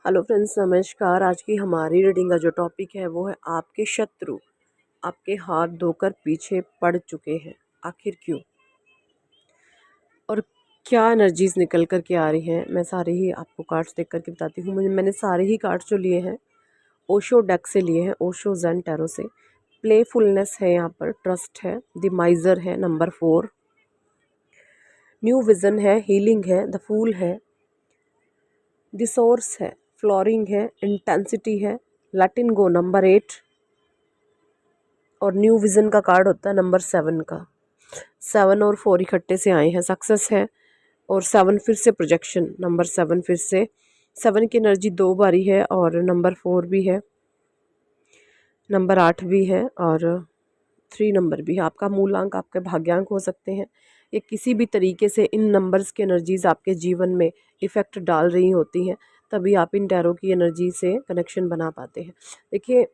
Hello friends, नमस्कार। आज की हमारी रीडिंग का जो टॉपिक है वो है आपके शत्रु आपके हाथ धोकर पीछे पड़ चुके हैं, आखिर क्यों और क्या एनर्जीज निकल कर के आ रही हैं। मैं सारे ही आपको कार्ड्स देख करके बताती हूँ। मैंने सारे ही कार्ड्स जो लिए हैं ओशो डेक से लिए हैं, ओशो ज़ेन टैरो से। प्लेफुलनेस है यहाँ पर, ट्रस्ट है, द माइजर है, नंबर 4, न्यू विज़न है, हीलिंग है, द फूल है, द सोर्स है, फ्लोरिंग है, इंटेंसिटी है, लेट गो नंबर 8 और न्यू विज़न का कार्ड होता है नंबर 7 का। 7 और 4 इकट्ठे से आए हैं, सक्सेस है। और 7 फिर से प्रोजेक्शन, नंबर 7 फिर से 7 की एनर्जी 2 बारी है और नंबर 4 भी है, नंबर 8 भी है और 3 नंबर भी है। आपका मूलांक, आपके भाग्यांक हो सकते हैं। ये किसी भी तरीके से इन नंबर्स की एनर्जीज आपके जीवन में इफ़ेक्ट डाल रही होती हैं, तभी आप इन टैरो की एनर्जी से कनेक्शन बना पाते हैं। देखिए,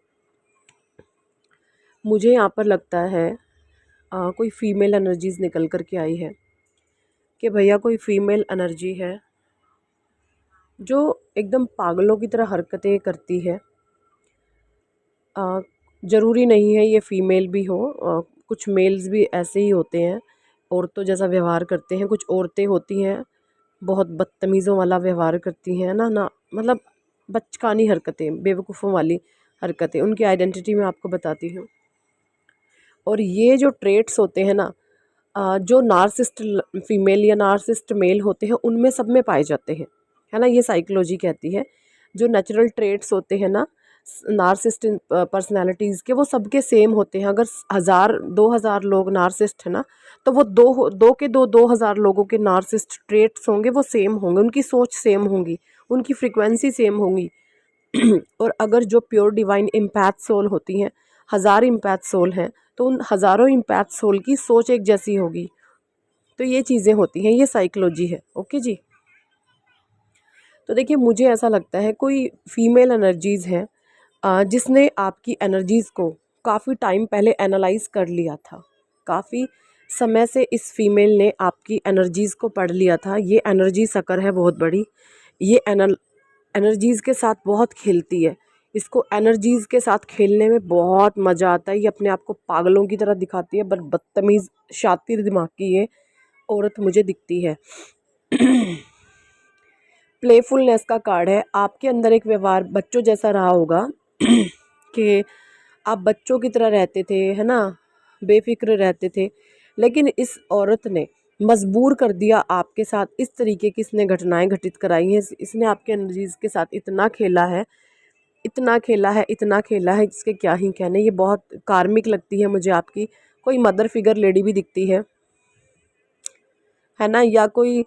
मुझे यहाँ पर लगता है कोई फीमेल एनर्जीज निकल कर के आई है कि भैया कोई फीमेल एनर्जी है जो एकदम पागलों की तरह हरकतें करती है। ज़रूरी नहीं है ये फीमेल भी हो, कुछ मेल्स भी ऐसे ही होते हैं, औरतों जैसा व्यवहार करते हैं। कुछ औरतें होती हैं बहुत बदतमीज़ों वाला व्यवहार करती हैं ना मतलब बचकानी हरकतें, बेवकूफ़ों वाली हरकतें। उनकी आइडेंटिटी मैं आपको बताती हूँ। और ये जो ट्रेट्स होते हैं ना, जो नार्सिस्ट फीमेल या नार्सिस्ट मेल होते हैं उनमें सब में पाए जाते हैं, है ना। ये साइकोलॉजी कहती है जो नेचुरल ट्रेट्स होते हैं ना नार्सिस्ट पर्सनालिटीज़ के, वो सबके सेम होते हैं। अगर 1000-2000 लोग नार्सिस्ट है ना, तो वो दो 2000 लोगों के नार्सिस्ट ट्रेट्स होंगे, वो सेम होंगे, उनकी सोच सेम होंगी, उनकी फ्रिक्वेंसी सेम होंगी। और अगर जो प्योर डिवाइन इम्पैथ सोल होती हैं, 1000 इम्पैथ सोल हैं, तो उन हज़ारों इम्पैथ सोल की सोच एक जैसी होगी। तो ये चीज़ें होती हैं, ये साइकोलॉजी है। ओके जी। तो देखिए, मुझे ऐसा लगता है कोई फीमेल एनर्जीज़ हैं जिसने आपकी एनर्जीज़ को काफ़ी टाइम पहले एनालाइज कर लिया था। काफ़ी समय से इस फीमेल ने आपकी एनर्जीज़ को पढ़ लिया था। ये एनर्जी सकर है बहुत बड़ी। ये एनर्जीज़ के साथ बहुत खेलती है। इसको एनर्जीज़ के साथ खेलने में बहुत मज़ा आता है। ये अपने आप को पागलों की तरह दिखाती है, पर बदतमीज़ शातिर दिमाग की ये औरत मुझे दिखती है। प्लेफुलनेस का कार्ड है। आपके अंदर एक व्यवहार बच्चों जैसा रहा होगा कि आप बच्चों की तरह रहते थे, है ना, बेफिक्र रहते थे। लेकिन इस औरत ने मजबूर कर दिया आपके साथ, इस तरीके की इसने घटनाएं घटित कराई हैं। इसने आपके एनर्जीज के साथ इतना खेला है, इतना खेला है, इतना खेला है, जिसके क्या ही कहने। ये बहुत कार्मिक लगती है मुझे आपकी। कोई मदर फिगर लेडी भी दिखती है ना, या कोई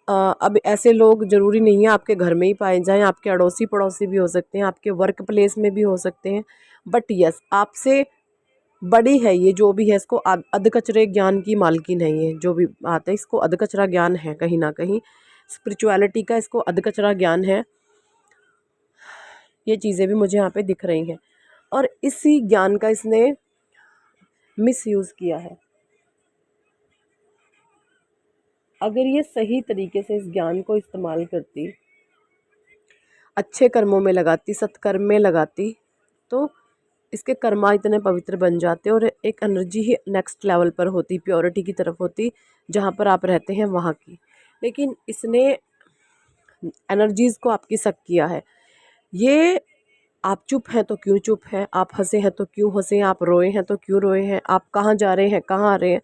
अब ऐसे लोग ज़रूरी नहीं है आपके घर में ही पाए जाएं, आपके अड़ोसी पड़ोसी भी हो सकते हैं, आपके वर्क प्लेस में भी हो सकते हैं। बट यस, आपसे बड़ी है ये जो भी है। इसको अधकचरे ज्ञान की मालकिन है ये जो भी आता है, इसको अधकचरा ज्ञान है कहीं ना कहीं, स्पिरिचुअलिटी का इसको अधकचरा ज्ञान है। ये चीज़ें भी मुझे यहाँ पे दिख रही हैं और इसी ज्ञान का इसने मिसयूज़ किया है। अगर ये सही तरीके से इस ज्ञान को इस्तेमाल करती, अच्छे कर्मों में लगाती, सत्कर्म में लगाती, तो इसके कर्मा इतने पवित्र बन जाते और एक एनर्जी ही नेक्स्ट लेवल पर होती, प्योरिटी की तरफ होती, जहाँ पर आप रहते हैं वहाँ की। लेकिन इसने एनर्जीज़ को आपकी सक किया है। ये आप चुप हैं तो क्यों चुप हैं, आप हंसे हैं तो क्यों हंसे, आप रोए हैं तो क्यों रोए हैं, आप कहाँ जा रहे हैं, कहाँ आ रहे हैं,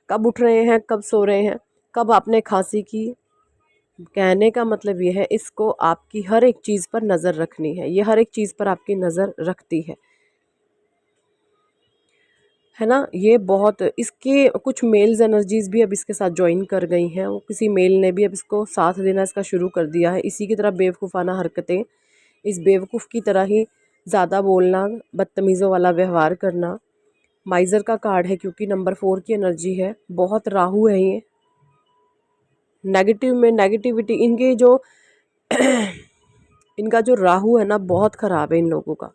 कब उठ रहे हैं, कब सो रहे हैं, कब आपने खांसी की। कहने का मतलब ये है, इसको आपकी हर एक चीज़ पर नज़र रखनी है। ये हर एक चीज़ पर आपकी नज़र रखती है ना। ये बहुत, इसके कुछ मेल्स एनर्जीज़ भी अब इसके साथ ज्वाइन कर गई हैं। वो किसी मेल ने भी अब इसको साथ देना इसका शुरू कर दिया है। इसी की तरह बेवकूफ़ाना हरकतें, इस बेवकूफ़ की तरह ही ज़्यादा बोलना, बदतमीज़ों वाला व्यवहार करना। माइज़र का कार्ड है क्योंकि नंबर 4 की एनर्जी है। बहुत राहु है ये, नेगेटिव में नेगेटिविटी इनके जो इनका जो राहु है ना, बहुत ख़राब है इन लोगों का,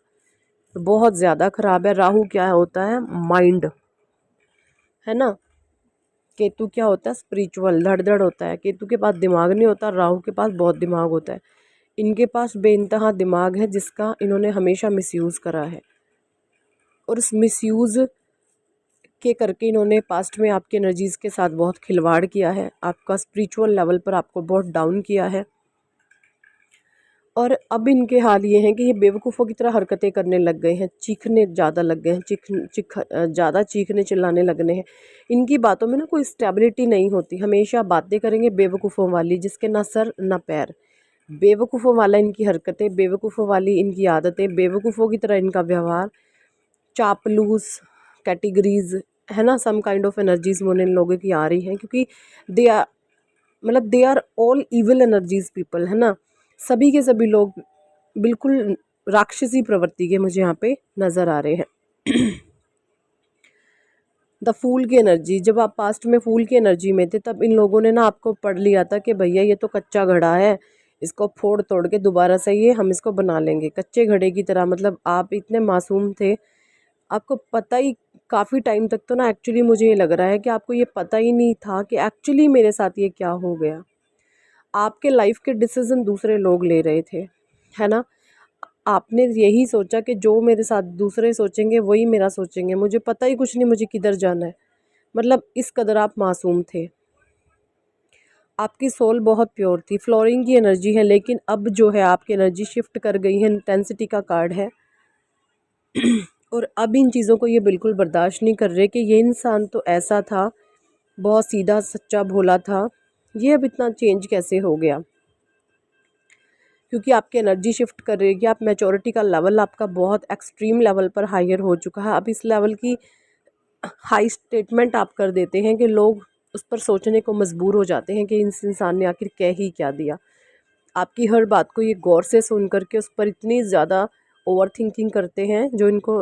बहुत ज़्यादा ख़राब है। राहु क्या होता है, माइंड, है ना। केतु क्या होता है, स्पिरिचुअल, धड़ धड़ होता है। केतु के पास दिमाग नहीं होता, राहु के पास बहुत दिमाग होता है। इनके पास बेइंतहा दिमाग है जिसका इन्होंने हमेशा मिसयूज़ करा है, और उस मिसयूज़ के करके इन्होंने पास्ट में आपकी एनर्जीज़ के साथ बहुत खिलवाड़ किया है, आपका स्पिरिचुअल लेवल पर आपको बहुत डाउन किया है। और अब इनके हाल ये हैं कि ये बेवकूफ़ों की तरह हरकतें करने लग गए हैं, चीखने ज़्यादा लग गए हैं, ज़्यादा चीखने चिल्लाने लगने हैं। इनकी बातों में ना कोई स्टेबिलिटी नहीं होती, हमेशा बातें करेंगे बेवकूफ़ों वाली, जिसके ना सर ना पैर। बेवकूफ़ों वाला इनकी हरकतें, बेवकूफ़ों वाली इनकी आदतें, बेवकूफ़ों की तरह इनका व्यवहार, चापलूस कैटेगरीज, है ना, सम काइंड ऑफ एनर्जीज मुझे इन लोगों की आ रही हैं, क्योंकि दे आर, मतलब they are all evil energies people, है ना। सभी के सभी लोग बिल्कुल राक्षसी प्रवृत्ति के मुझे यहाँ पे नज़र आ रहे हैं। द फूल की एनर्जी, जब आप पास्ट में फूल की एनर्जी में थे तब इन लोगों ने ना आपको पढ़ लिया था कि भैया ये तो कच्चा घड़ा है, इसको फोड़ तोड़ के दोबारा से ये हम इसको बना लेंगे, कच्चे घड़े की तरह। मतलब आप इतने मासूम थे, आपको पता ही काफ़ी टाइम तक तो ना, एक्चुअली मुझे ये लग रहा है कि आपको ये पता ही नहीं था कि एक्चुअली मेरे साथ ये क्या हो गया। आपके लाइफ के डिसीजन दूसरे लोग ले रहे थे, है ना। आपने यही सोचा कि जो मेरे साथ दूसरे सोचेंगे वही मेरा सोचेंगे, मुझे पता ही कुछ नहीं मुझे किधर जाना है। मतलब इस कदर आप मासूम थे, आपकी सोल बहुत प्योर थी, फ्लोरिंग की एनर्जी है। लेकिन अब जो है आपकी एनर्जी शिफ्ट कर गई है, इंटेंसिटी का कार्ड है। और अब इन चीज़ों को ये बिल्कुल बर्दाश्त नहीं कर रहे कि ये इंसान तो ऐसा था, बहुत सीधा सच्चा भोला था, ये अब इतना चेंज कैसे हो गया। क्योंकि आपकी एनर्जी शिफ्ट कर रही है कि आप मैच्योरिटी का लेवल आपका बहुत एक्सट्रीम लेवल पर हायर हो चुका है। अब इस लेवल की हाई स्टेटमेंट आप कर देते हैं कि लोग उस पर सोचने को मजबूर हो जाते हैं कि इस इंसान ने आखिर कह ही क्या दिया। आपकी हर बात को ये गौर से सुन करके उस पर इतनी ज़्यादा ओवर थिंकिंग करते हैं जो इनको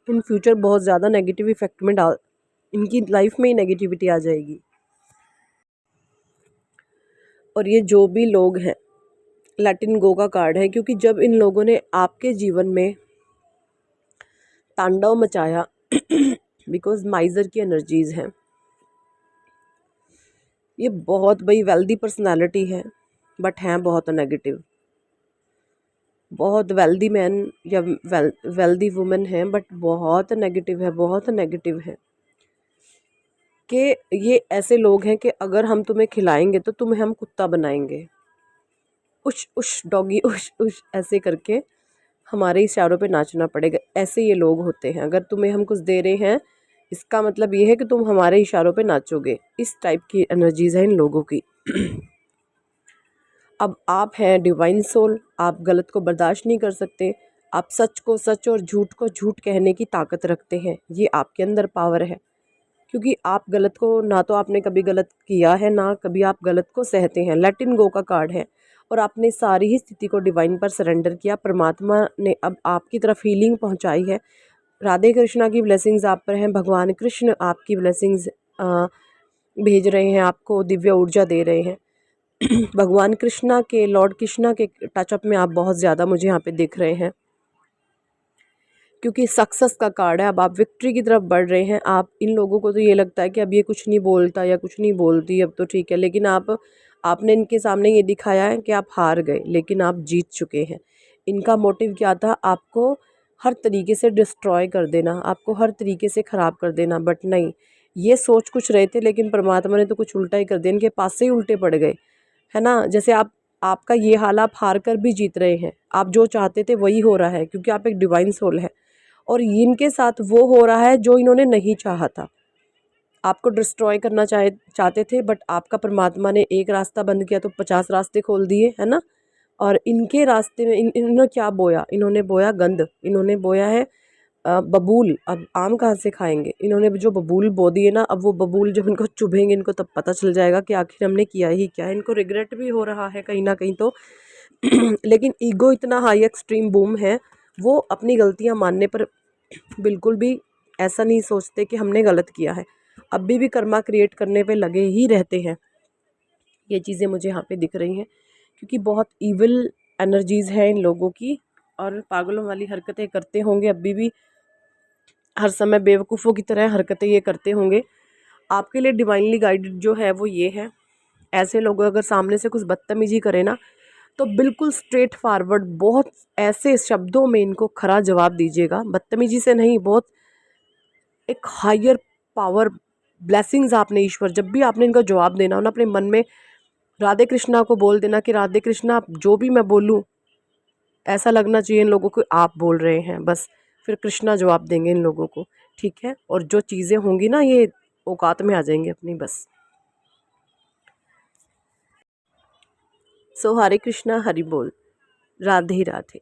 इन फ्यूचर बहुत ज़्यादा नेगेटिव इफेक्ट में डाल, इनकी लाइफ में ही नेगेटिविटी आ जाएगी। और ये जो भी लोग हैं, लेटिन गो का कार्ड है, क्योंकि जब इन लोगों ने आपके जीवन में तांडव मचाया, बिकॉज माइजर की एनर्जीज हैं, ये बहुत बड़ी वेल्दी पर्सनालिटी है बट हैं बहुत नेगेटिव। बहुत वेल्दी मैन या वेल्दी वुमेन है बट बहुत नेगेटिव है, बहुत नेगेटिव है। कि ये ऐसे लोग हैं कि अगर हम तुम्हें खिलाएंगे तो तुम्हें हम कुत्ता बनाएंगे, उश उश डॉगी उश उश ऐसे करके हमारे इशारों पे नाचना पड़ेगा। ऐसे ये लोग होते हैं, अगर तुम्हें हम कुछ दे रहे हैं इसका मतलब ये है कि तुम हमारे इशारों पे नाचोगे। इस टाइप की एनर्जीज है इन लोगों की। अब आप हैं डिवाइन सोल, आप गलत को बर्दाश्त नहीं कर सकते, आप सच को सच और झूठ को झूठ कहने की ताकत रखते हैं, ये आपके अंदर पावर है। क्योंकि आप गलत को, ना तो आपने कभी गलत किया है ना कभी आप गलत को सहते हैं। लेट इन गो का कार्ड है, और आपने सारी ही स्थिति को डिवाइन पर सरेंडर किया। परमात्मा ने अब आपकी तरफ हीलिंग पहुंचाई है। राधे कृष्णा की ब्लेसिंग्स आप पर हैं, भगवान कृष्ण आपकी ब्लेसिंग्स भेज रहे हैं, आपको दिव्य ऊर्जा दे रहे हैं। भगवान कृष्णा के, लॉर्ड कृष्णा के टचअप में आप बहुत ज़्यादा मुझे यहाँ पे दिख रहे हैं, क्योंकि सक्सेस का कार्ड है। अब आप विक्ट्री की तरफ बढ़ रहे हैं। आप, इन लोगों को तो ये लगता है कि अब ये कुछ नहीं बोलता या कुछ नहीं बोलती, अब तो ठीक है, लेकिन आपने इनके सामने ये दिखाया है कि आप हार गए, लेकिन आप जीत चुके हैं। इनका मोटिव क्या था? आपको हर तरीके से डिस्ट्रॉय कर देना, आपको हर तरीके से ख़राब कर देना। बट नहीं, ये सोच कुछ रहे थे, लेकिन परमात्मा ने तो कुछ उल्टा ही कर दिया, इनके पास से ही उल्टे पड़ गए, है ना। जैसे आपका ये हाल, आप हार कर भी जीत रहे हैं, आप जो चाहते थे वही हो रहा है, क्योंकि आप एक डिवाइन सोल है। और इनके साथ वो हो रहा है जो इन्होंने नहीं चाहा था। आपको डिस्ट्रॉय करना चाहते थे, बट आपका परमात्मा ने एक रास्ता बंद किया तो 50 रास्ते खोल दिए, है ना। और इनके रास्ते में इन्होंने क्या बोया? इन्होंने बोया गंद, इन्होंने बोया है बबूल। अब आम कहाँ से खाएंगे? इन्होंने जो बबूल बो दिए ना, अब वो बबूल जब इनको चुभेंगे, इनको तब पता चल जाएगा कि आखिर हमने किया ही क्या है। इनको रिग्रेट भी हो रहा है कहीं ना कहीं तो। लेकिन ईगो इतना हाई एक्सट्रीम बूम है, वो अपनी गलतियां मानने पर बिल्कुल भी ऐसा नहीं सोचते कि हमने गलत किया है। अभी भी कर्मा क्रिएट करने पे लगे ही रहते हैं। ये चीज़ें मुझे यहाँ पे दिख रही हैं, क्योंकि बहुत ईविल एनर्जीज़ हैं इन लोगों की, और पागलों वाली हरकतें करते होंगे अभी भी, हर समय बेवकूफ़ों की तरह हरकतें ये करते होंगे। आपके लिए डिवाइनली गाइडेड जो है वो ये है, ऐसे लोग अगर सामने से कुछ बदतमीजी करें ना, तो बिल्कुल स्ट्रेट फॉरवर्ड बहुत ऐसे शब्दों में इनको खरा जवाब दीजिएगा, बदतमीजी से नहीं, बहुत एक हायर पावर ब्लेसिंग्स आपने ईश्वर, जब भी आपने इनका जवाब देना हो ना, अपने मन में राधे कृष्णा को बोल देना कि राधे कृष्णा आप जो भी मैं बोलूँ ऐसा लगना चाहिए इन लोगों को आप बोल रहे हैं, बस फिर कृष्णा जवाब देंगे इन लोगों को, ठीक है। और जो चीज़ें होंगी ना ये औकात में आ जाएंगे अपनी, बस। सो हरे कृष्णा हरि बोल, राधे राधे।